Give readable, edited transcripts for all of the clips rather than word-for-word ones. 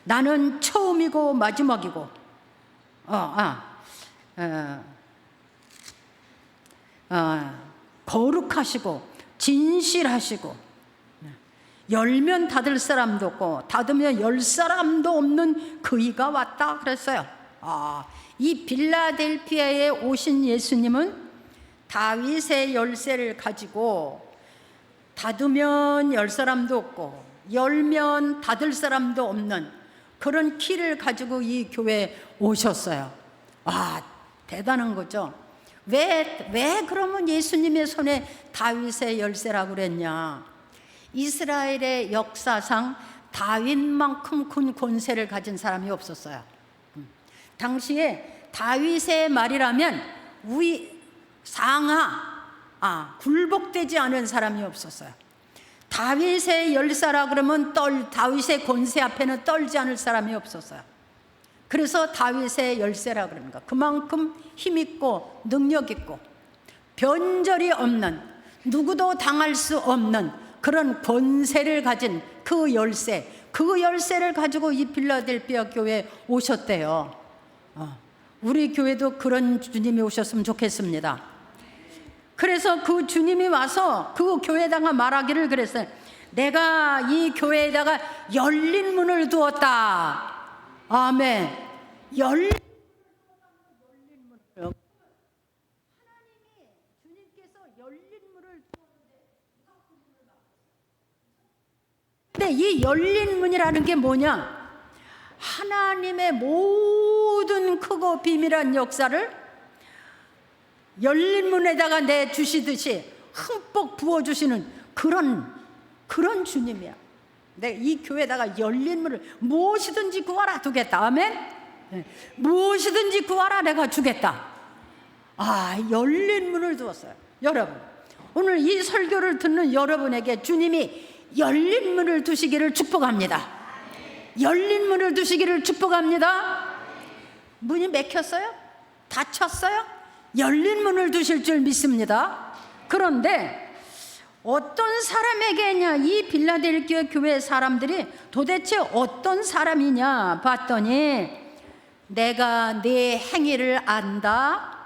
나는 처음이고 마지막이고 거룩하시고 진실하시고 열면 닫을 사람도 없고 닫으면 열 사람도 없는 그이가 왔다 그랬어요. 이 빌라델피아에 오신 예수님은 다윗의 열쇠를 가지고 닫으면 열 사람도 없고 열면 닫을 사람도 없는 그런 키를 가지고 이 교회에 오셨어요. 대단한 거죠. 왜 그러면 예수님의 손에 다윗의 열쇠라고 그랬냐? 이스라엘의 역사상 다윗만큼 큰 권세를 가진 사람이 없었어요. 당시에 다윗의 말이라면 굴복되지 않은 사람이 없었어요. 다윗의 열쇠라 그러면 다윗의 권세 앞에는 떨지 않을 사람이 없었어요. 그래서 다윗의 열쇠라 그럽니다. 그만큼 힘있고 능력있고 변절이 없는, 누구도 당할 수 없는 그런 권세를 가진 그 열쇠를 가지고 이 빌라델피아 교회에 오셨대요. 우리 교회도 그런 주님이 오셨으면 좋겠습니다. 그래서 그 주님이 와서 그 교회에다가 말하기를 그랬어요. 내가 이 교회에다가 열린 문을 두었다. 아멘. 열린 문을. 하나님이 주님께서 열린 문을 두었는데, 근데 이 열린 문이라는 게 뭐냐? 하나님의 모든 크고 비밀한 역사를 열린 문에다가 내주시듯이 흠뻑 부어주시는 그런 주님이야. 내가 이 교회에다가 열린 문을 무엇이든지 구하라 두겠다. 아멘. 무엇이든지 구하라 내가 주겠다. 열린 문을 두었어요. 여러분, 오늘 이 설교를 듣는 여러분에게 주님이 열린 문을 두시기를 축복합니다. 열린 문을 두시기를 축복합니다. 문이 막혔어요? 닫혔어요? 열린 문을 두실 줄 믿습니다. 그런데 어떤 사람에게냐, 이 빌라델피아 교회 사람들이 도대체 어떤 사람이냐 봤더니, 내가 네 행위를 안다.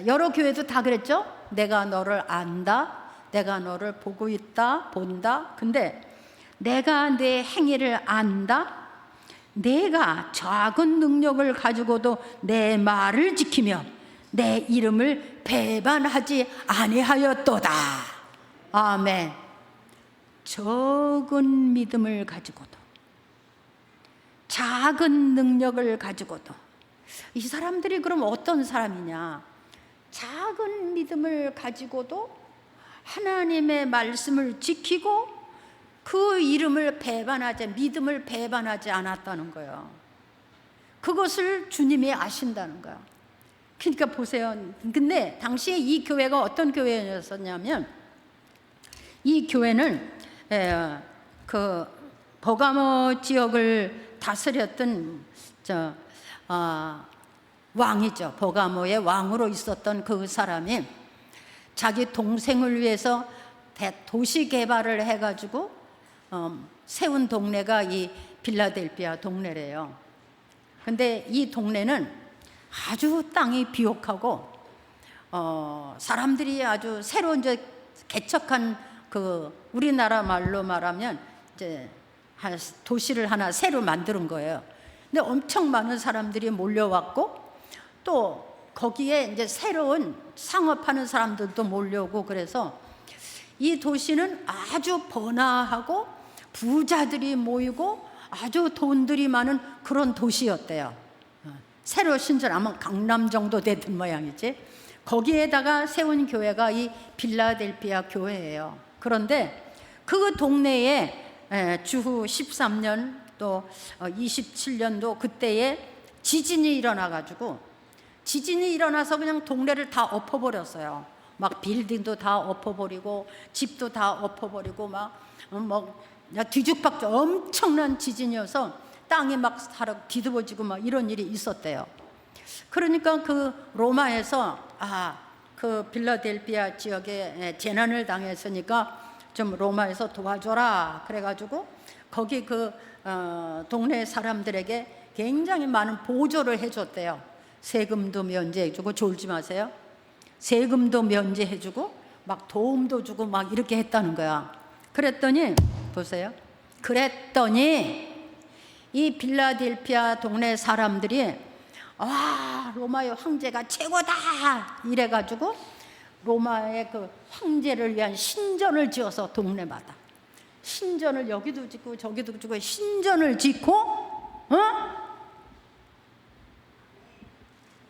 여러 교회도 다 그랬죠. 내가 너를 안다, 내가 너를 보고 있다, 본다. 근데 내가 네 행위를 안다, 내가 작은 능력을 가지고도 내 말을 지키며 내 이름을 배반하지 아니하였도다. 아멘. 적은 믿음을 가지고도, 작은 능력을 가지고도. 이 사람들이 그럼 어떤 사람이냐? 작은 믿음을 가지고도 하나님의 말씀을 지키고 그 이름을 믿음을 배반하지 않았다는 거예요. 그것을 주님이 아신다는 거예요. 그러니까 보세요. 근데 당시에 이 교회가 어떤 교회였었냐면, 이 교회는 그 버가모 지역을 다스렸던 왕이죠. 버가모의 왕으로 있었던 그 사람이 자기 동생을 위해서 도시 개발을 해가지고 세운 동네가 이 빌라델피아 동네래요. 근데 이 동네는 아주 땅이 비옥하고 사람들이 아주 새로 이제 개척한 그 우리나라 말로 말하면 이제 도시를 하나 새로 만드는 거예요. 근데 엄청 많은 사람들이 몰려왔고, 또 거기에 이제 새로운 상업하는 사람들도 몰려오고, 그래서 이 도시는 아주 번화하고 부자들이 모이고 아주 돈들이 많은 그런 도시였대요. 새로 신설, 아마 강남 정도 되던 모양이지. 거기에다가 세운 교회가 이 빌라델피아 교회예요. 그런데 그 동네에 주후 13년 또 27년도 그때에 지진이 일어나가지고, 지진이 일어나서 그냥 동네를 다 엎어버렸어요. 막 빌딩도 다 엎어버리고 집도 다 엎어버리고 막 뒤죽박죽 엄청난 지진이어서 땅이 막 뒤집어지고 막 이런 일이 있었대요. 그러니까 그 로마에서 그 빌라델피아 지역에 재난을 당했으니까 좀 로마에서 도와줘라 그래가지고 거기 그 동네 사람들에게 굉장히 많은 보조를 해줬대요. 세금도 면제해주고, 졸지 마세요. 세금도 면제해주고 막 도움도 주고 막 이렇게 했다는 거야. 그랬더니 보세요. 그랬더니 이 빌라델피아 동네 사람들이 로마의 황제가 최고다 이래가지고 로마의 그 황제를 위한 신전을 지어서 동네마다 신전을 여기도 짓고 저기도 짓고 신전을 짓고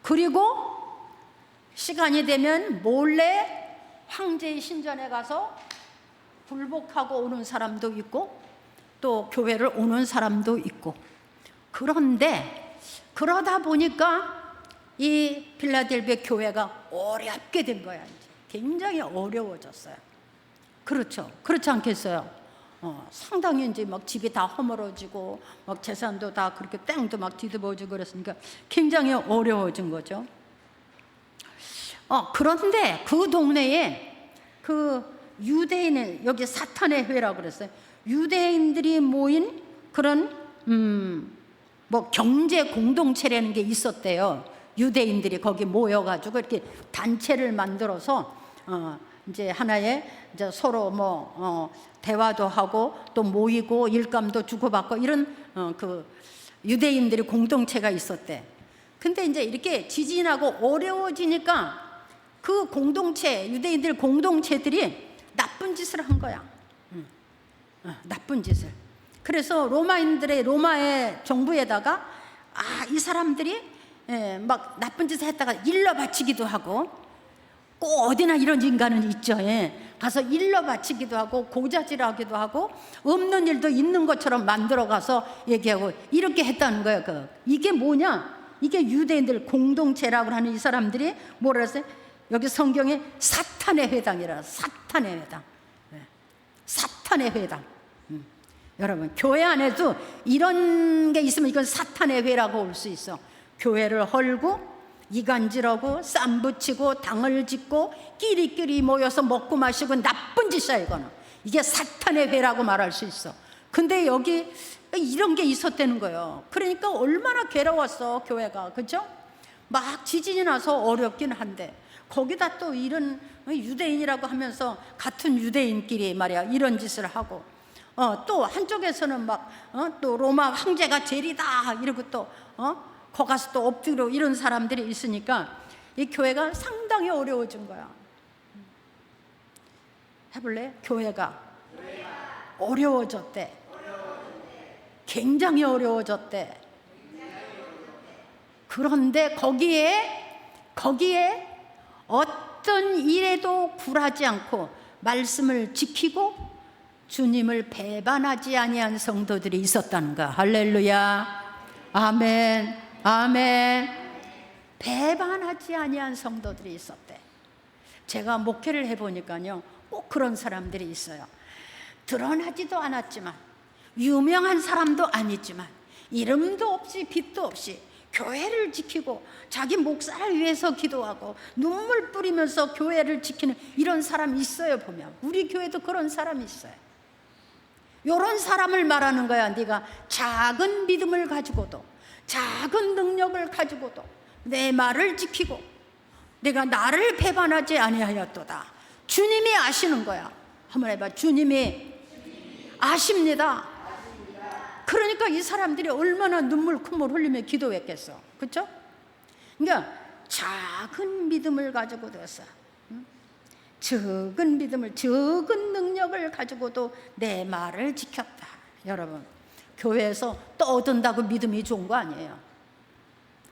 그리고 시간이 되면 몰래 황제의 신전에 가서 굴복하고 오는 사람도 있고 또 교회를 오는 사람도 있고. 그런데 그러다 보니까 이 필라델피아 교회가 어렵게 된 거야. 이제 굉장히 어려워졌어요. 그렇죠. 그렇지 않겠어요? 상당히 이제 막 집이 다 허물어지고 막 재산도 다 그렇게 땅도 막 뒤집어지고 그랬으니까 굉장히 어려워진 거죠. 그런데 그 동네에 그 유대인의, 여기 사탄의 회라고 그랬어요. 유대인들이 모인 그런 뭐 경제 공동체라는 게 있었대요. 유대인들이 거기 모여가지고 이렇게 단체를 만들어서 이제 하나의 이제 서로 뭐 대화도 하고 또 모이고 일감도 주고받고 이런 그 유대인들이 공동체가 있었대. 근데 이제 이렇게 지진하고 어려워지니까 그 공동체, 유대인들 공동체들이 나쁜 짓을 한 거야. 나쁜 짓을. 그래서 로마의 정부에다가 이 사람들이 막 나쁜 짓을 했다가 일러 바치기도 하고, 꼭 어디나 이런 인간은 있죠. 가서 일러 바치기도 하고 고자질하기도 하고 없는 일도 있는 것처럼 만들어 가서 얘기하고 이렇게 했다는 거예요. 이게 뭐냐? 이게 유대인들 공동체라고 하는 이 사람들이 뭐라 했어요? 여기 성경에 사탄의 회당이라. 사탄의 회당. 사탄의 회당. 여러분, 교회 안에도 이런 게 있으면 이건 사탄의 회라고 올 수 있어. 교회를 헐고 이간질하고 쌈붙이고 당을 짓고 끼리끼리 모여서 먹고 마시고 나쁜 짓이야. 이거는 이게 사탄의 회라고 말할 수 있어. 근데 여기 이런 게 있었다는 거예요. 그러니까 얼마나 괴로웠어 교회가. 그렇죠? 막 지진이 나서 어렵긴 한데 거기다 또 이런 유대인이라고 하면서 같은 유대인끼리 말이야 이런 짓을 하고 또 한쪽에서는 막 또 로마 황제가 제일이다 이러고 또 거 가서 또 엎드려 이런 사람들이 있으니까 이 교회가 상당히 어려워진 거야. 해볼래? 교회가 어려워졌대. 굉장히 어려워졌대. 그런데 거기에 어떤 일에도 굴하지 않고 말씀을 지키고 주님을 배반하지 아니한 성도들이 있었다는 거야. 할렐루야. 아멘. 아멘. 배반하지 아니한 성도들이 있었대. 제가 목회를 해보니까요, 꼭 그런 사람들이 있어요. 드러나지도 않았지만, 유명한 사람도 아니지만, 이름도 없이 빛도 없이 교회를 지키고 자기 목사를 위해서 기도하고 눈물 뿌리면서 교회를 지키는 이런 사람이 있어요. 보면 우리 교회도 그런 사람이 있어요. 이런 사람을 말하는 거야. 네가 작은 믿음을 가지고도 작은 능력을 가지고도 내 말을 지키고 내가 나를 배반하지 아니하였도다. 주님이 아시는 거야. 한번 해봐. 주님이 아십니다. 그러니까 이 사람들이 얼마나 눈물 콧물 흘리며 기도했겠어. 그렇죠? 그러니까 작은 믿음을 가지고도 적은 믿음을, 적은 능력을 가지고도 내 말을 지켰다. 여러분, 교회에서 떠든다고 믿음이 좋은 거 아니에요.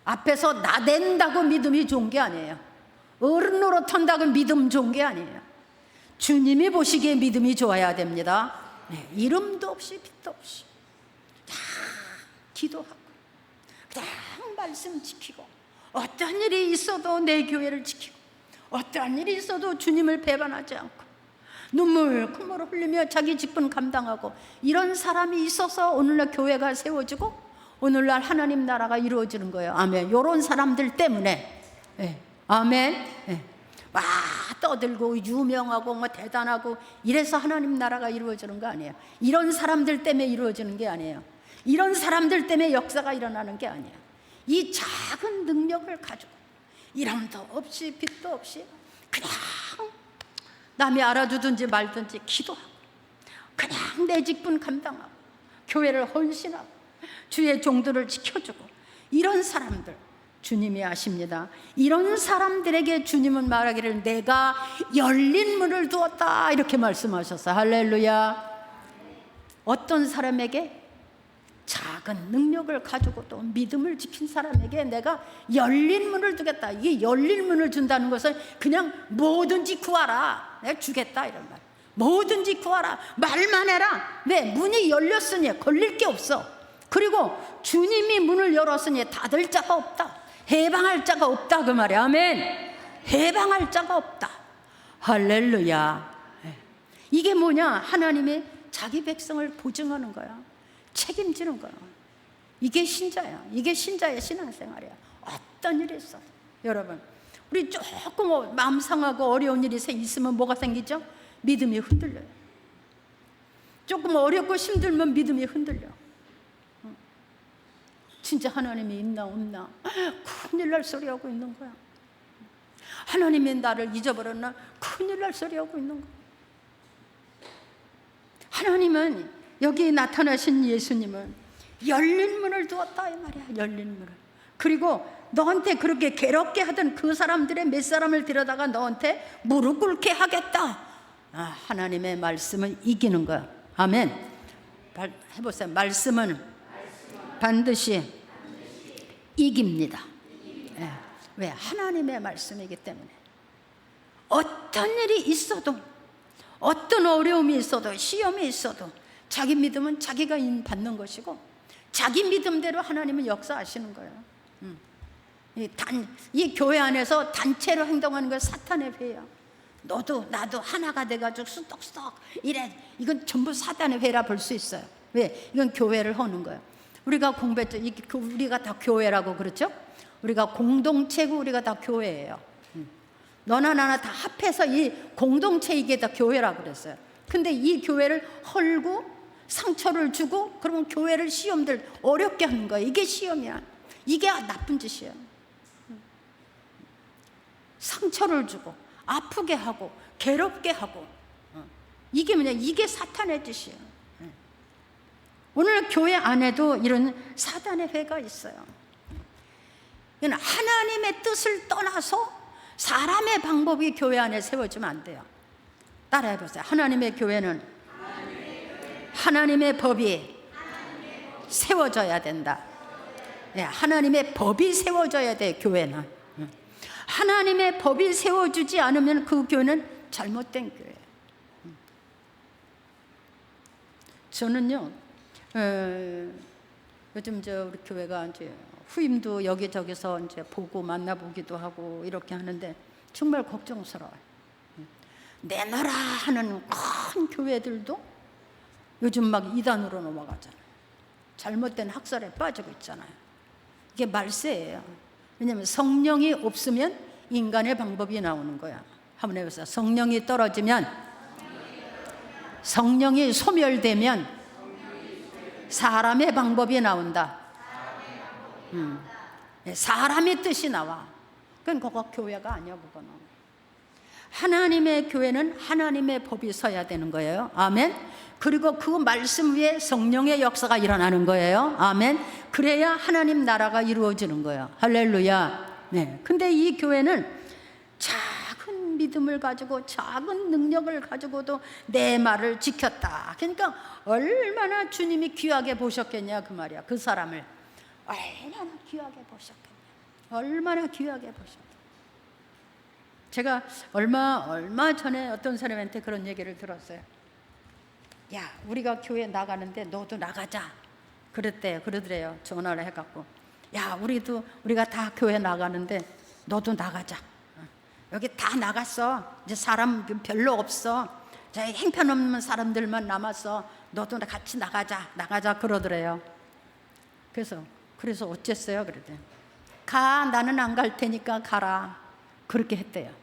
앞에서 나댄다고 믿음이 좋은 게 아니에요. 어른 노릇한다고 믿음 좋은 게 아니에요. 주님이 보시기에 믿음이 좋아야 됩니다. 이름도 없이 빛도 없이 다 기도하고 그냥 말씀 지키고 어떤 일이 있어도 내 교회를 지키고 어떠한 일이 있어도 주님을 배반하지 않고 눈물 콧물 흘리며 자기 직분 감당하고 이런 사람이 있어서 오늘날 교회가 세워지고 오늘날 하나님 나라가 이루어지는 거예요. 아멘. 이런 사람들 때문에 아멘. 막 떠들고 유명하고 뭐 대단하고 이래서 하나님 나라가 이루어지는 거 아니에요. 이런 사람들 때문에 이루어지는 게 아니에요. 이런 사람들 때문에 역사가 일어나는 게 아니야. 이 작은 능력을 가지고 이름도 없이 빛도 없이 그냥 남이 알아주든지 말든지 기도하고 그냥 내 직분 감당하고 교회를 헌신하고 주의 종들을 지켜주고 이런 사람들 주님이 아십니다. 이런 사람들에게 주님은 말하기를 내가 열린 문을 두었다 이렇게 말씀하셨어요. 할렐루야. 어떤 사람에게? 작은 능력을 가지고 또 믿음을 지킨 사람에게 내가 열린 문을 두겠다. 이게 열린 문을 준다는 것은 그냥 뭐든지 구하라, 내가 주겠다 이런 말. 뭐든지 구하라, 말만 해라. 왜? 문이 열렸으니 걸릴 게 없어. 그리고 주님이 문을 열었으니 닫을 자가 없다, 해방할 자가 없다 그 말이야. 아멘. 해방할 자가 없다. 할렐루야. 이게 뭐냐? 하나님이 자기 백성을 보증하는 거야. 책임지는 거야. 이게 신자야. 이게 신자의 신앙생활이야. 어떤 일이 있어 여러분, 우리 조금 마음 상하고 어려운 일이 있으면 뭐가 생기죠? 믿음이 흔들려요. 조금 어렵고 힘들면 믿음이 흔들려. 진짜 하나님이 있나 없나 큰일 날 소리 하고 있는 거야. 하나님이 나를 잊어버렸나 큰일 날 소리 하고 있는 거야. 하나님은 여기 나타나신 예수님은 열린 문을 두었다 이 말이야. 열린 문을. 그리고 너한테 그렇게 괴롭게 하던 그 사람들의 몇 사람을 데려다가 너한테 무릎 꿇게 하겠다. 하나님의 말씀은 이기는 거야. 아멘. 해보세요. 말씀은 반드시 이깁니다. 왜? 하나님의 말씀이기 때문에. 어떤 일이 있어도, 어떤 어려움이 있어도, 시험이 있어도 자기 믿음은 자기가 받는 것이고 자기 믿음대로 하나님은 역사하시는 거예요. 이 교회 안에서 단체로 행동하는 건 사탄의 회야. 너도 나도 하나가 돼가지고 수덕수덕 이래. 이건 전부 사탄의 회라 볼 수 있어요. 왜? 이건 교회를 하는 거예요. 우리가 공부했죠. 우리가 다 교회라고 그렇죠? 우리가 공동체고 우리가 다 교회예요. 너나 나나 다 합해서 이 공동체, 이게 다 교회라고 그랬어요. 근데 이 교회를 헐고 상처를 주고 그러면 교회를 시험들 어렵게 하는 거예요. 이게 시험이야. 이게 나쁜 짓이야. 상처를 주고 아프게 하고 괴롭게 하고 이게 뭐냐? 이게 사탄의 짓이야. 오늘 교회 안에도 이런 사단의 회가 있어요. 하나님의 뜻을 떠나서 사람의 방법이 교회 안에 세워지면 안 돼요. 따라해 보세요. 하나님의 교회는 하나님의 법이 세워져야 된다. 하나님의 법이 세워져야 돼. 교회는 하나님의 법이 세워주지 않으면 그 교회는 잘못된 교회예요. 저는요, 요즘 우리 교회가 이제 후임도 여기저기서 이제 보고 만나보기도 하고 이렇게 하는데 정말 걱정스러워요. 내놔라 하는 큰 교회들도 요즘 막 이단으로 넘어가잖아요. 잘못된 학설에 빠지고 있잖아요. 이게 말세예요. 왜냐하면 성령이 없으면 인간의 방법이 나오는 거야. 한번 해보세요. 성령이 떨어지면, 성령이 소멸되면 사람의 방법이 나온다. 사람의 뜻이 나와. 그건 그거 교회가 아니야. 그거는 하나님의 교회는 하나님의 법이 서야 되는 거예요. 아멘. 그리고 그 말씀 위에 성령의 역사가 일어나는 거예요. 아멘. 그래야 하나님 나라가 이루어지는 거예요. 할렐루야. 네. 근데 이 교회는 작은 믿음을 가지고 작은 능력을 가지고도 내 말을 지켰다. 그러니까 얼마나 주님이 귀하게 보셨겠냐 그 말이야. 그 사람을 얼마나 귀하게 보셨겠냐. 얼마나 귀하게 보셨다. 제가 얼마 전에 어떤 사람한테 그런 얘기를 들었어요. 야, 우리가 교회 나가는데 너도 나가자. 그러더래요. 전화를 해갖고. 야, 우리가 다 교회 나가는데 너도 나가자. 여기 다 나갔어. 이제 사람 별로 없어. 저희 형편없는 사람들만 남았어. 너도 같이 나가자 그러더래요. 그래서 어쨌어요? 그랬더니 가, 나는 안 갈 테니까 가라. 그렇게 했대요.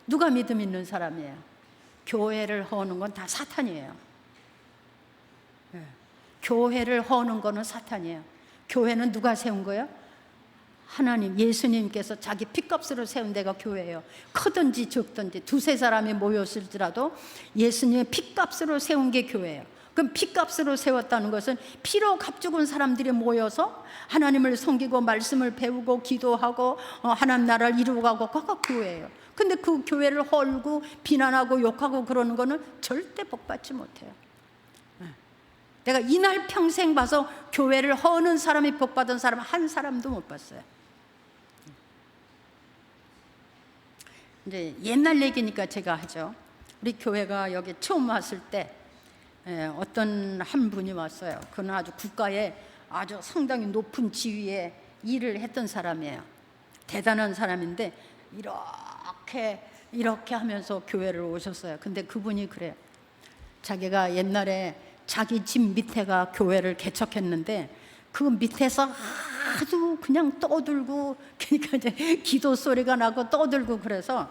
누가 믿음 있는 사람이에요? 교회를 허는 건 다 사탄이에요. 교회를 허는 거는 사탄이에요. 교회는 누가 세운 거예요? 하나님, 예수님께서 자기 피값으로 세운 데가 교회예요. 크든지 적든지 두세 사람이 모였을지라도 예수님의 피값으로 세운 게 교회예요. 그럼 피값으로 세웠다는 것은 피로 값죽은 사람들이 모여서 하나님을 섬기고 말씀을 배우고 기도하고 하나님 나라를 이루어가고 그거 교회예요. 근데 그 교회를 헐고 비난하고 욕하고 그러는 거는 절대 복받지 못해요. 내가 이날 평생 봐서 교회를 허는 사람이 복받은 사람 한 사람도 못 봤어요. 이제 옛날 얘기니까 제가 하죠. 우리 교회가 여기 처음 왔을 때 어떤 한 분이 왔어요. 그는 아주 국가에 아주 상당히 높은 지위에 일을 했던 사람이에요. 대단한 사람인데 이렇게 하면서 교회를 오셨어요. 근데 그분이 그래요. 자기가 옛날에 자기 집 밑에가 교회를 개척했는데 그 밑에서 아주 그냥 떠들고, 그러니까 이제 기도 소리가 나고 떠들고, 그래서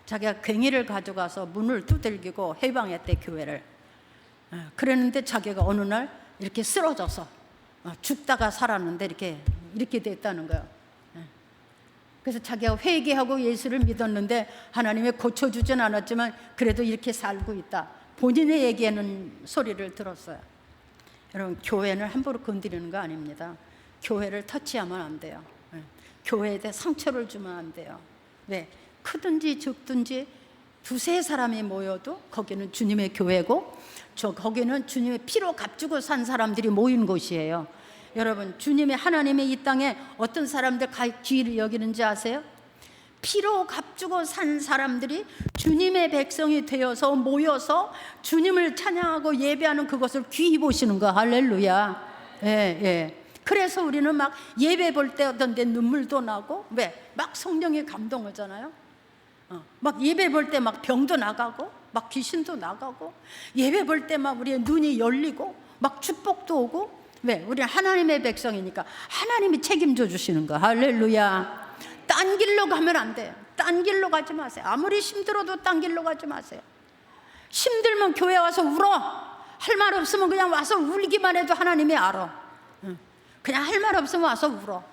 자기가 괭이를 가져가서 문을 두들기고 해방했대, 교회를. 그랬는데 자기가 어느 날 이렇게 쓰러져서 죽다가 살았는데 이렇게 됐다는 거예요. 그래서 자기가 회개하고 예수를 믿었는데 하나님이 고쳐주진 않았지만 그래도 이렇게 살고 있다, 본인의 얘기하는 소리를 들었어요. 여러분, 교회는 함부로 건드리는 거 아닙니다. 교회를 터치하면 안 돼요. 교회에 대해 상처를 주면 안 돼요. 왜? 크든지 적든지 두세 사람이 모여도 거기는 주님의 교회고, 거기는 주님의 피로 값주고 산 사람들이 모인 곳이에요. 여러분, 주님의 하나님의 이 땅에 어떤 사람들 귀를 여기는지 아세요? 피로 값주고 산 사람들이 주님의 백성이 되어서 모여서 주님을 찬양하고 예배하는 그것을 귀히 보시는 거. 할렐루야. 예. 그래서 우리는 막 예배 볼 때 어떤 데 눈물도 나고, 왜? 막 성령이 감동하잖아요. 막 예배 볼 때 막 병도 나가고 막 귀신도 나가고, 예배 볼 때 막 우리의 눈이 열리고 막 축복도 오고. 왜? 우리는 하나님의 백성이니까 하나님이 책임져 주시는 거. 할렐루야. 딴 길로 가면 안 돼요. 딴 길로 가지 마세요. 아무리 힘들어도 딴 길로 가지 마세요. 힘들면 교회 와서 울어. 할 말 없으면 그냥 와서 울기만 해도 하나님이 알아. 그냥 할 말 없으면 와서 울어.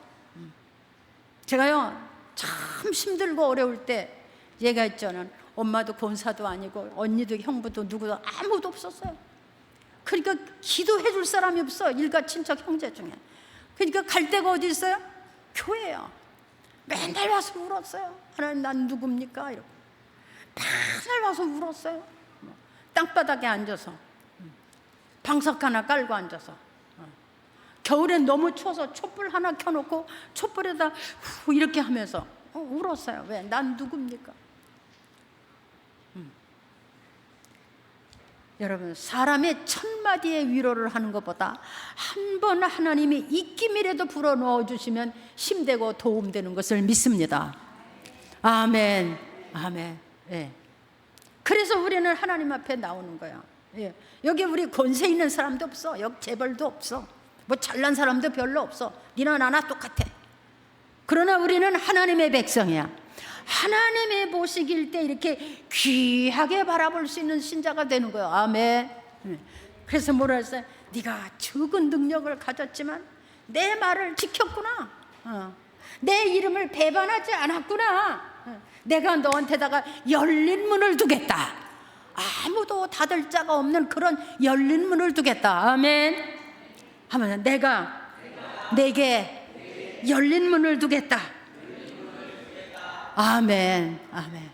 제가요, 참 힘들고 어려울 때 얘가 있잖아요. 엄마도 권사도 아니고 언니도 형부도 누구도 아무도 없었어요. 그러니까 기도해 줄 사람이 없어. 일가 친척 형제 중에. 그러니까 갈 데가 어디 있어요? 교회예요. 맨날 와서 울었어요. 하나님, 난 누굽니까? 이러고 맨날 와서 울었어요. 땅바닥에 앉아서 방석 하나 깔고 앉아서, 겨울엔 너무 추워서 촛불 하나 켜놓고 촛불에다 이렇게 하면서 울었어요. 왜? 난 누굽니까? 여러분, 사람의 천마디의 위로를 하는 것보다 한 번 하나님이 입김이라도 불어넣어 주시면 힘되고 도움되는 것을 믿습니다. 아멘. 아멘. 예. 그래서 우리는 하나님 앞에 나오는 거야. 예. 여기 우리 권세 있는 사람도 없어. 여기 재벌도 없어. 뭐 잘난 사람도 별로 없어. 니나 나나 똑같아. 그러나 우리는 하나님의 백성이야. 하나님의 보시길 때 이렇게 귀하게 바라볼 수 있는 신자가 되는 거예요. 아멘. 그래서 뭐라 했어요? 네가 적은 능력을 가졌지만 내 말을 지켰구나. 내 이름을 배반하지 않았구나. 내가 너한테다가 열린 문을 두겠다. 아무도 닫을 자가 없는 그런 열린 문을 두겠다. 아멘. 하면 내가 내게 열린 문을 두겠다. 아멘. 아멘.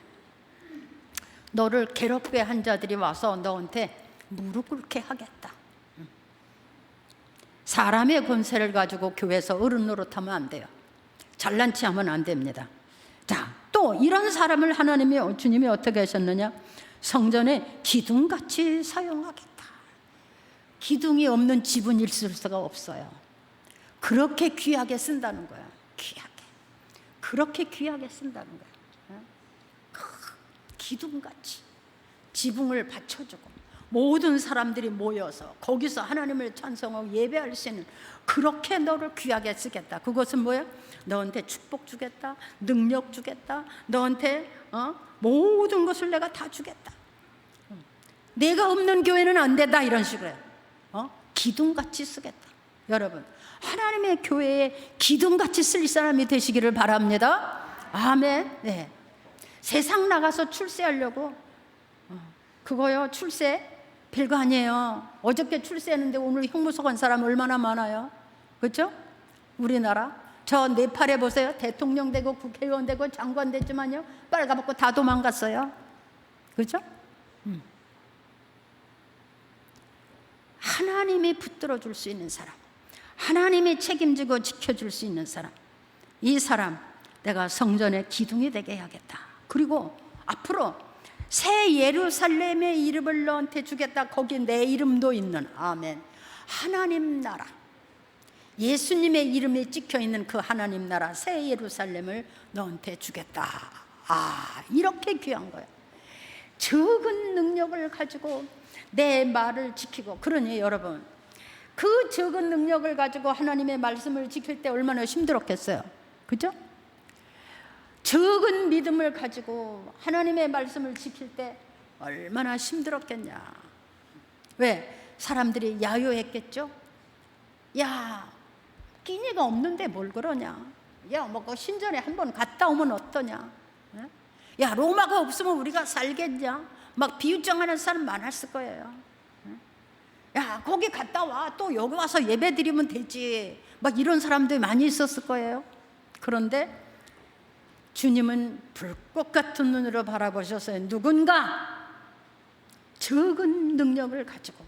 너를 괴롭게 한 자들이 와서 너한테 무릎 꿇게 하겠다. 사람의 권세를 가지고 교회에서 어른 노릇하면 안 돼요. 잘난 체 하면 안 됩니다. 자, 또 이런 사람을 주님이 어떻게 하셨느냐? 성전에 기둥같이 사용하겠다. 기둥이 없는 집은 있을 수가 없어요. 그렇게 귀하게 쓴다는 거야. 귀하게. 그렇게 귀하게 쓴다는 거야. 기둥같이 지붕을 받쳐주고 모든 사람들이 모여서 거기서 하나님을 찬송하고 예배할 수 있는, 그렇게 너를 귀하게 쓰겠다. 그것은 뭐야? 너한테 축복 주겠다, 능력 주겠다, 너한테 모든 것을 내가 다 주겠다. 내가 없는 교회는 안 된다, 이런 식으로 해요. 기둥같이 쓰겠다. 여러분, 하나님의 교회에 기둥같이 쓸 사람이 되시기를 바랍니다. 아멘. 네. 세상 나가서 출세하려고 그거요, 출세 별거 아니에요. 어저께 출세했는데 오늘 형무소 간 사람 얼마나 많아요. 그렇죠? 우리나라 저 네팔에 보세요. 대통령 되고 국회의원 되고 장관 됐지만요, 빨가벗고 다 도망갔어요. 그렇죠? 하나님이 붙들어 줄 수 있는 사람, 하나님이 책임지고 지켜줄 수 있는 사람, 이 사람 내가 성전의 기둥이 되게 해야겠다. 그리고 앞으로 새 예루살렘의 이름을 너한테 주겠다. 거기 내 이름도 있는, 아멘, 하나님 나라, 예수님의 이름이 찍혀있는 그 하나님 나라 새 예루살렘을 너한테 주겠다. 이렇게 귀한 거예요. 적은 능력을 가지고 내 말을 지키고, 그러니 여러분, 그 적은 능력을 가지고 하나님의 말씀을 지킬 때 얼마나 힘들었겠어요. 그죠? 적은 믿음을 가지고 하나님의 말씀을 지킬 때 얼마나 힘들었겠냐. 왜? 사람들이 야유했겠죠? 야, 끼니가 없는데 뭘 그러냐. 야, 뭐 그 신전에 한번 갔다 오면 어떠냐. 야, 로마가 없으면 우리가 살겠냐. 막 비웃장하는 사람 많았을 거예요. 야, 거기 갔다 와. 또 여기 와서 예배 드리면 되지. 막 이런 사람들이 많이 있었을 거예요. 그런데 주님은 불꽃 같은 눈으로 바라보셔서 누군가 적은 능력을 가지고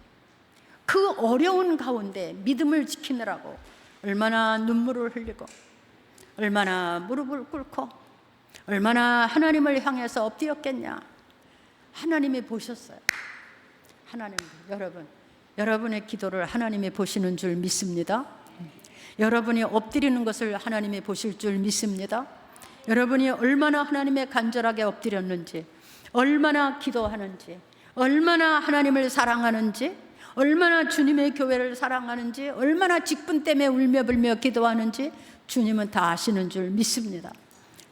그 어려운 가운데 믿음을 지키느라고 얼마나 눈물을 흘리고 얼마나 무릎을 꿇고 얼마나 하나님을 향해서 엎드렸겠냐. 하나님이 보셨어요. 하나님, 여러분의 기도를 하나님이 보시는 줄 믿습니다. 여러분이 엎드리는 것을 하나님이 보실 줄 믿습니다. 여러분이 얼마나 하나님에 간절하게 엎드렸는지, 얼마나 기도하는지, 얼마나 하나님을 사랑하는지, 얼마나 주님의 교회를 사랑하는지, 얼마나 직분 때문에 울며 불며 기도하는지 주님은 다 아시는 줄 믿습니다.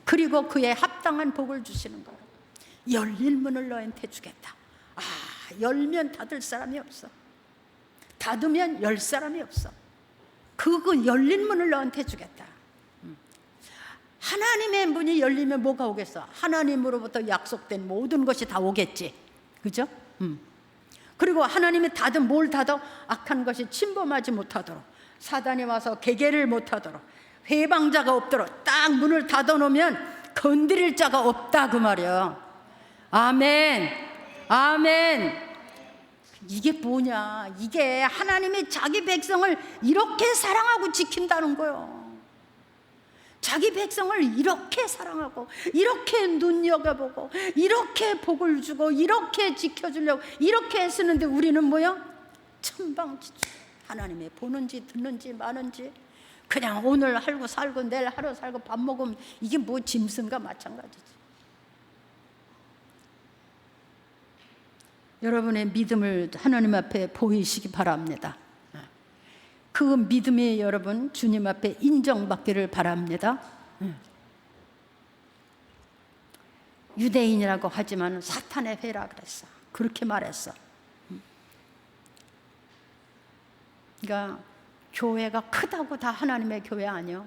그리고 그에 합당한 복을 주시는 거예요. 열린 문을 너한테 주겠다. 열면 닫을 사람이 없어. 닫으면 열 사람이 없어. 그 열린 문을 너한테 주겠다. 하나님의 문이 열리면 뭐가 오겠어? 하나님으로부터 약속된 모든 것이 다 오겠지. 그죠? 그리고 하나님이 닫은 뭘 닫아? 악한 것이 침범하지 못하도록, 사단이 와서 개개를 못하도록, 회방자가 없도록 딱 문을 닫아놓으면 건드릴 자가 없다, 그 말이야. 아멘. 아멘. 이게 뭐냐? 이게 하나님이 자기 백성을 이렇게 사랑하고 지킨다는 거예요. 자기 백성을 이렇게 사랑하고 이렇게 눈여겨보고 이렇게 복을 주고 이렇게 지켜주려고 이렇게 애쓰는데 우리는 뭐야? 천방지축. 하나님이 보는지 듣는지 마는지 그냥 오늘 하루 살고 내일 하루 살고 밥 먹으면 이게 뭐 짐승과 마찬가지지. 여러분의 믿음을 하나님 앞에 보이시기 바랍니다. 그 믿음이 여러분 주님 앞에 인정받기를 바랍니다. 유대인이라고 하지만 사탄의 회라 그랬어. 그렇게 말했어. 그러니까 교회가 크다고 다 하나님의 교회 아니요.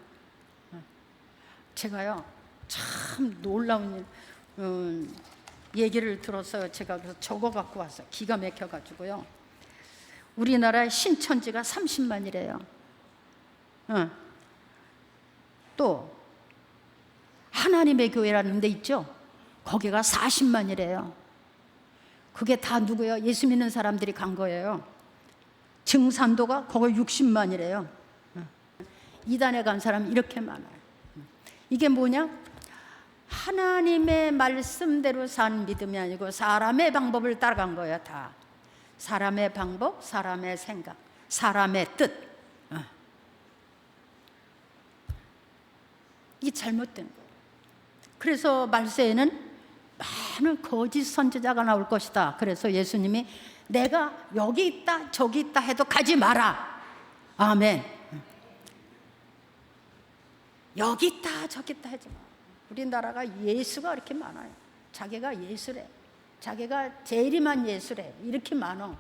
제가요 참 놀라운 얘기를 들어서 제가 그래서 적어 갖고 와서 기가 막혀 가지고요. 우리나라 신천지가 30만이래요. 또 하나님의 교회라는 데 있죠. 거기가 40만이래요. 그게 다 누구예요? 예수 믿는 사람들이 간 거예요. 증산도가 거기 60만이래요. 이단에 간 사람 이렇게 많아요. 이게 뭐냐? 하나님의 말씀대로 산 믿음이 아니고 사람의 방법을 따라간 거예요. 다 사람의 방법, 사람의 생각, 사람의 뜻. 이게 잘못된 거예요. 그래서 말세에는 많은 거짓 선지자가 나올 것이다. 그래서 예수님이 내가 여기 있다 저기 있다 해도 가지 마라. 아멘. 여기 있다 저기 있다 하지 마. 우리나라가 예수가 이렇게 많아요. 자기가 예수래. 자기가 제일이만 예수래. 이렇게 많어.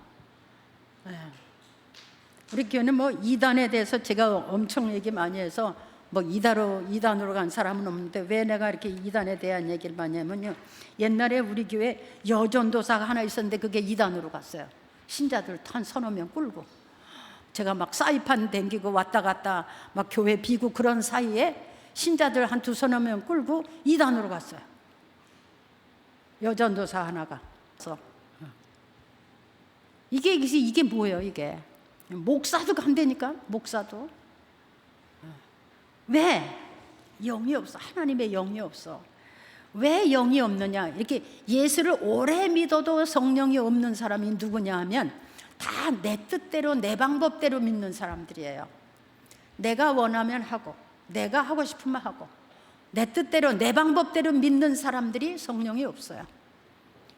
우리 교회는 뭐 이단에 대해서 제가 엄청 얘기 많이 해서 뭐 이단으로 간 사람은 없는데, 왜 내가 이렇게 이단에 대한 얘기를 많이 하면요, 옛날에 우리 교회 여전도사가 하나 있었는데 그게 이단으로 갔어요. 신자들 한 서너 명 끌고 제가 막 사이판 댕기고 왔다 갔다 막 교회 비고 그런 사이에 신자들 한 두서너 명 끌고 이단으로 갔어요. 여전도사 하나가. 그래서 이게 뭐예요? 이게 목사도 간다니까. 목사도. 왜? 영이 없어. 하나님의 영이 없어. 왜 영이 없느냐? 이렇게 예수를 오래 믿어도 성령이 없는 사람이 누구냐 하면 다 내 뜻대로 내 방법대로 믿는 사람들이에요. 내가 원하면 하고, 내가 하고 싶으면 하고, 내 뜻대로 내 방법대로 믿는 사람들이 성령이 없어요.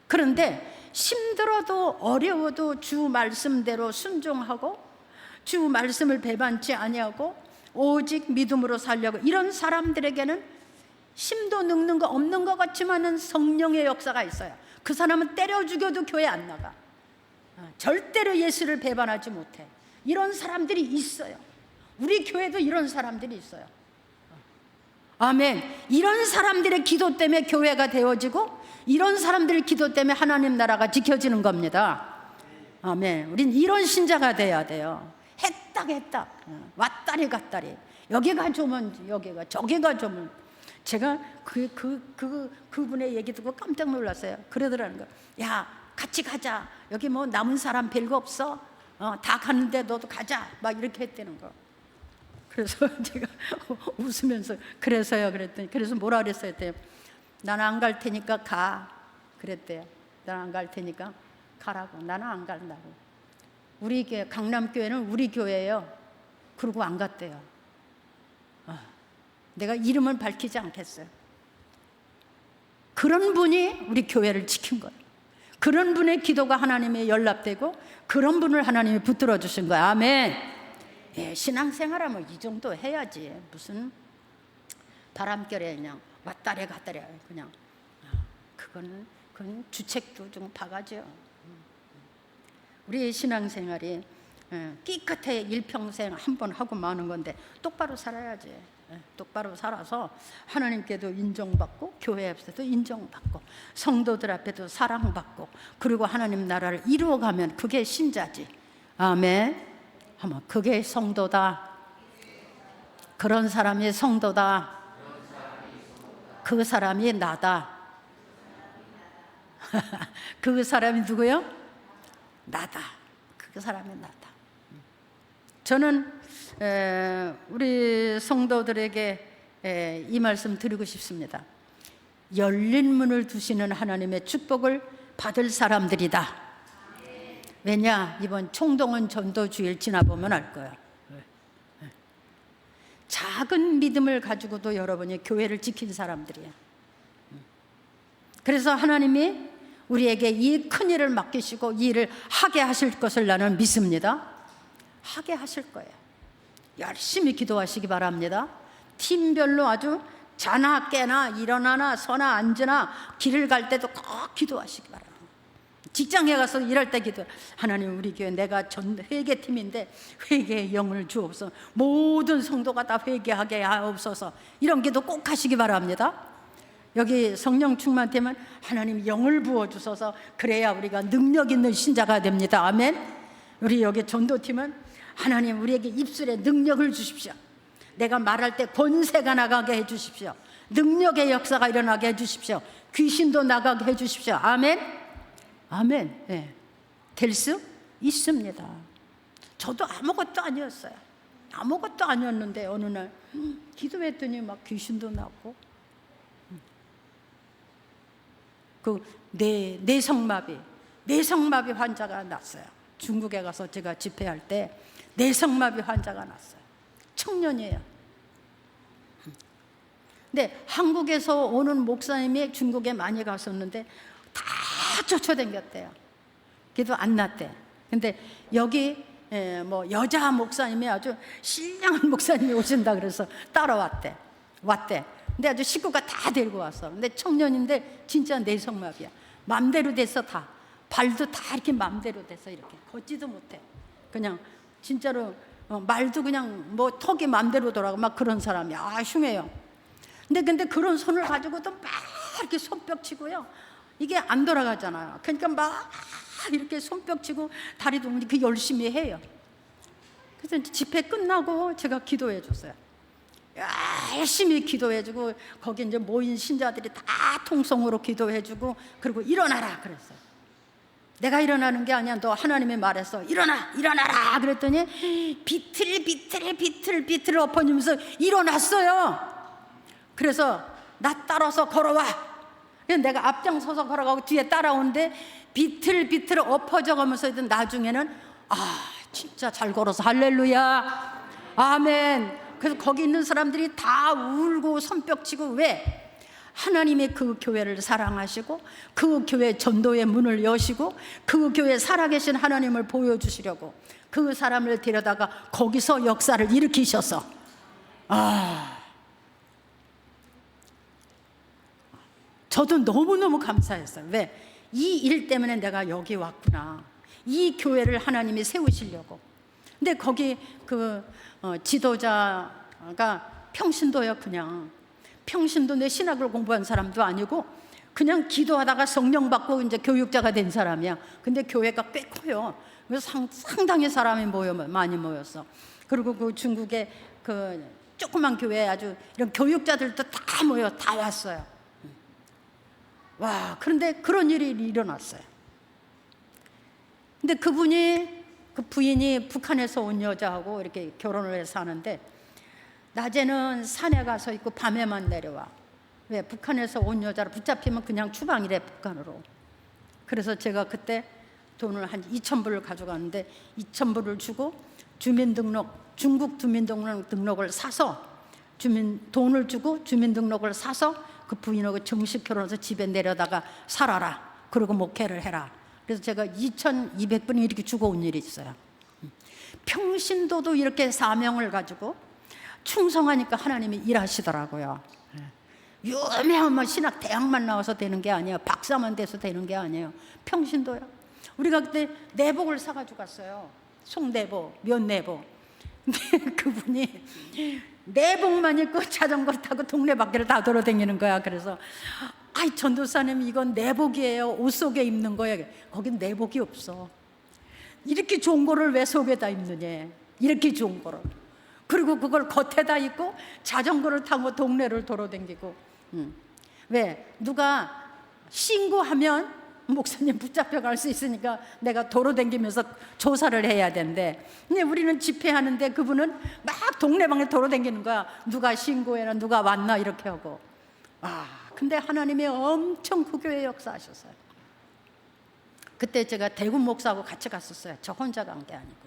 그런데 힘들어도 어려워도 주 말씀대로 순종하고 주 말씀을 배반치 아니하고 오직 믿음으로 살려고, 이런 사람들에게는 힘도 늙는 거 없는 것 같지만은 성령의 역사가 있어요. 그 사람은 때려 죽여도 교회 안 나가. 절대로 예수를 배반하지 못해. 이런 사람들이 있어요. 우리 교회도 이런 사람들이 있어요. 아멘. 이런 사람들의 기도 때문에 교회가 되어지고, 이런 사람들의 기도 때문에 하나님 나라가 지켜지는 겁니다. 아멘. 우린 이런 신자가 돼야 돼요. 했딱 왔다리 갔다리, 여기가 좋으면 여기가, 저기가 좋으면. 제가 그분의 얘기 듣고 깜짝 놀랐어요. 그러더라는 거. 야, 같이 가자. 여기 뭐 남은 사람 별거 없어. 다 가는데 너도 가자. 막 이렇게 했다는 거. 그래서 제가 웃으면서 그래서요 그랬더니, 그래서 뭐라 그랬어요 했더니, 나는 안 갈 테니까 가 그랬대요. 나는 안 갈 테니까 가라고. 나는 안 간다고. 우리 교회, 강남교회는 우리 교회예요. 그러고 안 갔대요. 내가 이름은 밝히지 않겠어요. 그런 분이 우리 교회를 지킨 거예요. 그런 분의 기도가 하나님에 연락되고 그런 분을 하나님이 붙들어 주신 거예요. 아멘. 예, 신앙생활하면 이 정도 해야지. 무슨 바람결에 그냥 왔다리 갔다리 그냥. 그건 주책도 좀 바가지요. 우리 신앙생활이 끼끗해 일평생 한 번 하고 마는 건데 똑바로 살아야지. 똑바로 살아서 하나님께도 인정받고 교회 앞에서도 인정받고 성도들 앞에도 사랑받고, 그리고 하나님 나라를 이루어가면 그게 신자지. 아멘. 한번 그게 성도다. 그런 사람이 성도다. 그 사람이 나다. 그 사람이 누구요? 나다. 그 사람이 나다. 저는 우리 성도들에게 이 말씀 드리고 싶습니다. 열린 문을 두시는 하나님의 축복을 받을 사람들이다. 왜냐? 이번 총동원 전도주일 지나보면 알 거예요. 작은 믿음을 가지고도 여러분이 교회를 지킨 사람들이에요. 그래서 하나님이 우리에게 이 큰 일을 맡기시고 이 일을 하게 하실 것을 나는 믿습니다. 하게 하실 거예요. 열심히 기도하시기 바랍니다. 팀별로 아주 자나 깨나 일어나나 서나 앉으나 길을 갈 때도 꼭 기도하시기 바랍니다. 직장에 가서 일할 때 기도. 하나님, 우리 교회 내가 전 회개팀인데 회개의 영을 주옵소서. 모든 성도가 다 회개하게 하옵소서. 이런 기도 꼭 하시기 바랍니다. 여기 성령 충만되면 하나님 영을 부어주셔서 그래야 우리가 능력 있는 신자가 됩니다. 아멘. 우리 여기 전도팀은 하나님 우리에게 입술에 능력을 주십시오. 내가 말할 때 권세가 나가게 해주십시오. 능력의 역사가 일어나게 해주십시오. 귀신도 나가게 해주십시오. 아멘. 아멘. 네. 될 수 있습니다. 저도 아무것도 아니었어요. 아무것도 아니었는데 어느 날 기도했더니 막 귀신도 나고 그 내성마비 환자가 났어요. 중국에 가서 제가 집회할 때 내성마비 환자가 났어요. 청년이에요. 근데 한국에서 오는 목사님이 중국에 많이 갔었는데 다 쫓아다녔대요. 그래도 안 났대. 근데 여기 뭐 여자 목사님이 아주 신령한 목사님이 오신다 그래서 따라왔대. 근데 아주 식구가 다 데리고 왔어. 근데 청년인데 진짜 내성마비야. 맘대로 돼서 다 발도 다 이렇게 맘대로 돼서 이렇게 걷지도 못해. 그냥 진짜로 말도 그냥 뭐 턱이 맘대로 돌아가 막 그런 사람이야. 흉해요. 근데 그런 손을 가지고도 막 이렇게 손뼉 치고요. 이게 안 돌아가잖아요. 그러니까 막 이렇게 손뼉 치고 다리도 그 열심히 해요. 그래서 이제 집회 끝나고 제가 기도해 줬어요. 열심히 기도해주고 거기 이제 모인 신자들이 다 통성으로 기도해주고 그리고 일어나라 그랬어요. 내가 일어나는 게 아니야. 너 하나님이 말했어. 일어나라 그랬더니 비틀비틀 엎어지면서 일어났어요. 그래서 나 따라서 걸어와. 내가 앞장서서 걸어가고 뒤에 따라오는데 비틀비틀 엎어져 가면서 나중에는 진짜 잘 걸어서 할렐루야 아멘. 그래서 거기 있는 사람들이 다 울고 손뼉치고 왜? 하나님이 그 교회를 사랑하시고 그 교회 전도의 문을 여시고 그 교회 살아계신 하나님을 보여주시려고 그 사람을 데려다가 거기서 역사를 일으키셔서 저도 너무너무 감사했어요. 왜? 이 일 때문에 내가 여기 왔구나. 이 교회를 하나님이 세우시려고. 근데 거기 지도자가 평신도요. 그냥 평신도 내 신학을 공부한 사람도 아니고 그냥 기도하다가 성령 받고 이제 교육자가 된 사람이야. 근데 교회가 꽤 커요. 그래서 상당히 사람이 많이 모였어. 그리고 그 중국의 그 조그만 교회에 아주 이런 교육자들도 다 왔어요. 와, 그런데 그런 일이 일어났어요. 근데 그 부인이 북한에서 온 여자하고 이렇게 결혼을 해서 사는데 낮에는 산에 가서 있고 밤에만 내려와. 왜? 북한에서 온 여자를 붙잡히면 그냥 추방이래 북한으로. 그래서 제가 그때 돈을 한 2,000불을 가져갔는데 2,000불을 주고 중국 주민등록을 사서 돈을 주고 주민등록을 사서 그 부인하고 정식 결혼해서 집에 내려다가 살아라. 그리고 목회를 해라. 그래서 제가 2,200불을 이렇게 주고 온 일이 있어요. 평신도도 이렇게 사명을 가지고 충성하니까 하나님이 일하시더라고요. 유명한 신학 대학만 나와서 되는 게 아니에요. 박사만 돼서 되는 게 아니에요. 평신도요. 우리가 그때 내복을 사가지고 갔어요. 송내복, 면내복. 근데 그분이 내복만 입고 자전거 타고 동네 밖을 다 돌아다니는 거야. 그래서 전도사님 이건 내복이에요. 옷 속에 입는 거예요. 거긴 내복이 없어. 이렇게 좋은 거를 왜 속에다 입느냐. 이렇게 좋은 거를. 그리고 그걸 겉에다 입고 자전거를 타고 동네를 돌아다니고. 왜? 누가 신고하면 목사님 붙잡혀 갈 수 있으니까 내가 돌아다니면서 조사를 해야 된대. 근데 우리는 집회하는데 그분은 막 동네방에 돌아다니는 거야. 누가 신고해라, 누가 왔나 이렇게 하고. 근데 하나님이 엄청 그 교회 역사하셨어요. 그때 제가 대구 목사하고 같이 갔었어요. 저 혼자 간 게 아니고.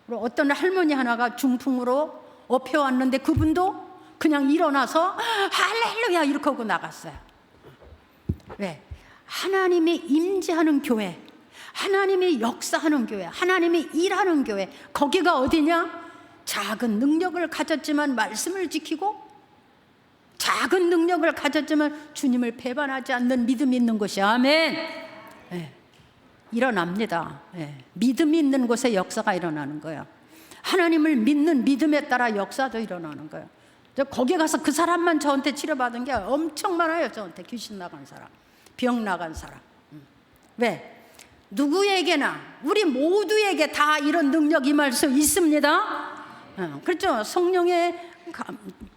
그리고 어떤 할머니 하나가 중풍으로 업혀왔는데 그분도 그냥 일어나서 할렐루야 이렇게 하고 나갔어요. 왜? 하나님이 임재하는 교회, 하나님이 역사하는 교회, 하나님이 일하는 교회, 거기가 어디냐? 작은 능력을 가졌지만 말씀을 지키고 작은 능력을 가졌지만 주님을 배반하지 않는 믿음이 있는 곳이 아멘. 네. 일어납니다. 네. 믿음이 있는 곳에 역사가 일어나는 거예요. 하나님을 믿는 믿음에 따라 역사도 일어나는 거예요. 거기 가서 그 사람만 저한테 치료받은 게 엄청 많아요. 저한테 귀신 나간 사람, 병 나간 사람. 왜? 누구에게나 우리 모두에게 다 이런 능력이 임할 수 있습니다. 그렇죠. 성령의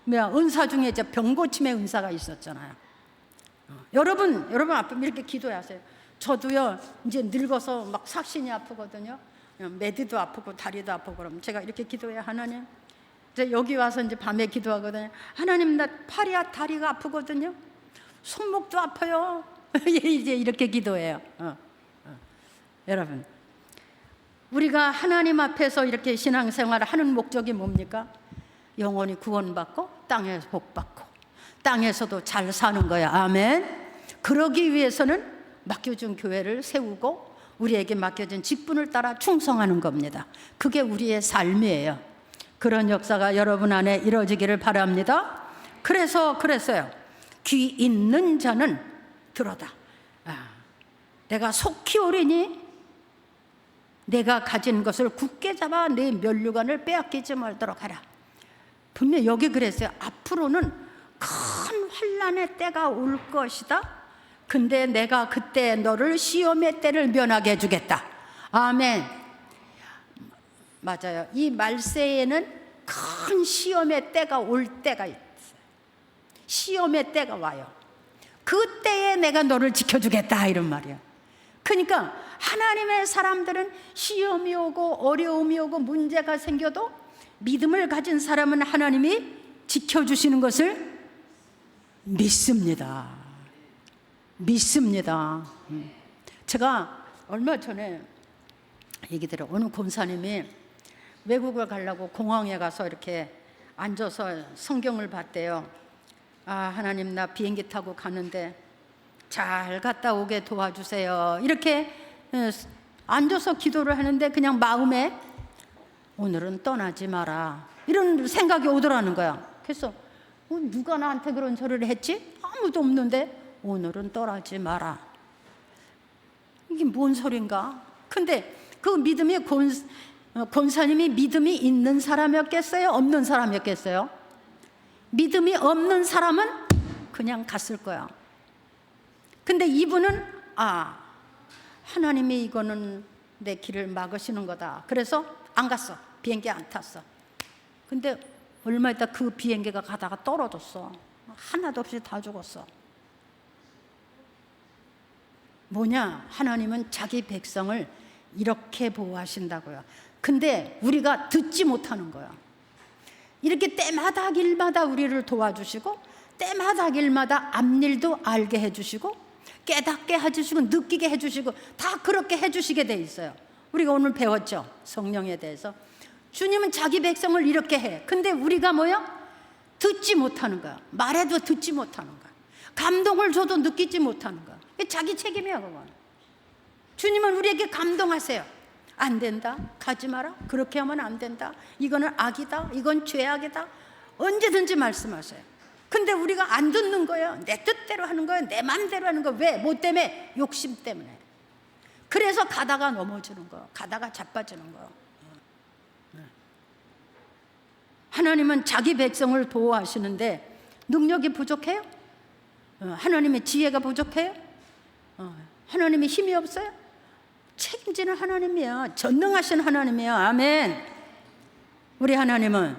은사 중에 이제 병 고침의 은사가 있었잖아요. 여러분 앞에 이렇게 기도하세요. 저도요 이제 늙어서 막 삭신이 아프거든요. 매디도 아프고 다리도 아프고 그러면 제가 이렇게 기도해요. 하나님, 이제 여기 와서 이제 밤에 기도하거든요. 하나님, 나 팔이야 다리가 아프거든요. 손목도 아파요. 이제 이렇게 기도해요. 여러분, 우리가 하나님 앞에서 이렇게 신앙생활을 하는 목적이 뭡니까? 영원히 구원받고 땅에서 복받고 땅에서도 잘 사는 거야. 아멘. 그러기 위해서는 맡겨준 교회를 세우고 우리에게 맡겨진 직분을 따라 충성하는 겁니다. 그게 우리의 삶이에요. 그런 역사가 여러분 안에 이루어지기를 바랍니다. 그랬어요. 귀 있는 자는 들어다. 내가 속히 오리니 내가 가진 것을 굳게 잡아 내 면류관을 빼앗기지 말도록 하라. 분명 여기 그랬어요. 앞으로는 큰 환난의 때가 올 것이다. 근데 내가 그때 너를 시험의 때를 면하게 해주겠다. 아멘. 맞아요. 이 말세에는 큰 시험의 때가 올 때가 있어요. 시험의 때가 와요. 그때에 내가 너를 지켜주겠다 이런 말이에요. 그러니까 하나님의 사람들은 시험이 오고 어려움이 오고 문제가 생겨도 믿음을 가진 사람은 하나님이 지켜주시는 것을 믿습니다. 믿습니다. 제가 얼마 전에 얘기 들어. 어느 권사님이 외국을 가려고 공항에 가서 이렇게 앉아서 성경을 봤대요. 아, 하나님 나 비행기 타고 가는데 잘 갔다 오게 도와주세요. 이렇게 앉아서 기도를 하는데 그냥 마음에 오늘은 떠나지 마라 이런 생각이 오더라는 거야. 그래서 누가 나한테 그런 소리를 했지? 아무도 없는데 오늘은 떠나지 마라. 이게 뭔 소린가? 근데 그 믿음이 권사님이 믿음이 있는 사람이었겠어요? 없는 사람이었겠어요? 믿음이 없는 사람은 그냥 갔을 거야. 근데 이분은 하나님이 이거는 내 길을 막으시는 거다. 그래서 안 갔어. 비행기 안 탔어. 근데 얼마 있다 그 비행기가 가다가 떨어졌어. 하나도 없이 다 죽었어. 뭐냐? 하나님은 자기 백성을 이렇게 보호하신다고요. 근데 우리가 듣지 못하는 거야. 이렇게 때마다 길마다 우리를 도와주시고 때마다 길마다 앞일도 알게 해주시고 깨닫게 해주시고 느끼게 해주시고 다 그렇게 해주시게 돼 있어요. 우리가 오늘 배웠죠? 성령에 대해서. 주님은 자기 백성을 이렇게 해. 근데 우리가 뭐야? 듣지 못하는 거야. 말해도 듣지 못하는 거야. 감동을 줘도 느끼지 못하는 거야. 이게 자기 책임이야 그건. 주님은 우리에게 감동하세요. 안 된다. 가지 마라. 그렇게 하면 안 된다. 이거는 악이다. 이건 죄악이다. 언제든지 말씀하세요. 근데 우리가 안 듣는 거예요. 내 뜻대로 하는 거예요. 내 마음대로 하는 거예요. 왜? 뭐 때문에? 욕심 때문에. 그래서 가다가 넘어지는 거예요. 가다가 자빠지는 거예요. 하나님은 자기 백성을 보호하시는데 능력이 부족해요? 하나님의 지혜가 부족해요? 하나님의 힘이 없어요? 책임지는 하나님이야. 전능하신 하나님이야. 아멘. 우리 하나님은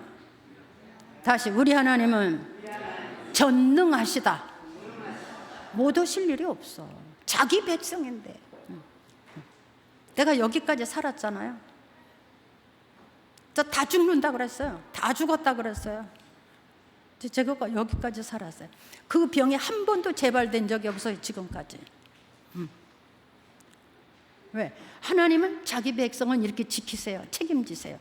다시 우리 하나님은 전능하시다. 못 오실 일이 없어. 자기 백성인데. 내가 여기까지 살았잖아요. 저 다 죽는다 그랬어요. 다 죽었다 그랬어요. 제가 여기까지 살았어요. 그 병이 한 번도 재발된 적이 없어요. 지금까지. 왜? 하나님은 자기 백성은 이렇게 지키세요. 책임지세요.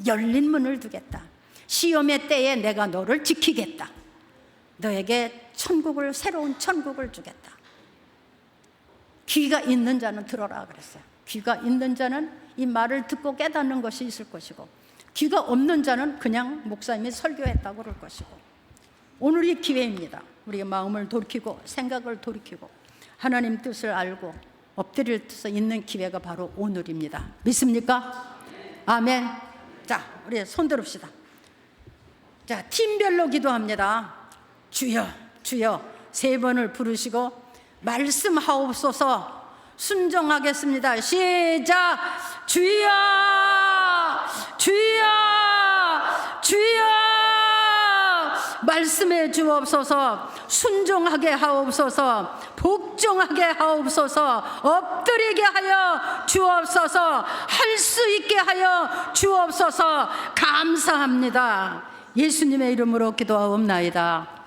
열린 문을 두겠다. 시험의 때에 내가 너를 지키겠다. 너에게 천국을, 새로운 천국을 주겠다. 귀가 있는 자는 들어라 그랬어요. 귀가 있는 자는 이 말을 듣고 깨닫는 것이 있을 것이고, 귀가 없는 자는 그냥 목사님이 설교했다고 그럴 것이고, 오늘이 기회입니다. 우리의 마음을 돌이키고 생각을 돌이키고 하나님 뜻을 알고 엎드릴 수 있는 기회가 바로 오늘입니다. 믿습니까? 아멘. 자, 우리 손 들읍시다. 자, 팀별로 기도합니다. 주여, 주여 3번을 부르시고 말씀하옵소서. 순종하겠습니다. 시작. 주여, 주여, 주여. 말씀해 주옵소서. 순종하게 하옵소서. 복종하게 하옵소서. 엎드리게 하여 주옵소서. 할 수 있게 하여 주옵소서. 감사합니다. 예수님의 이름으로 기도하옵나이다.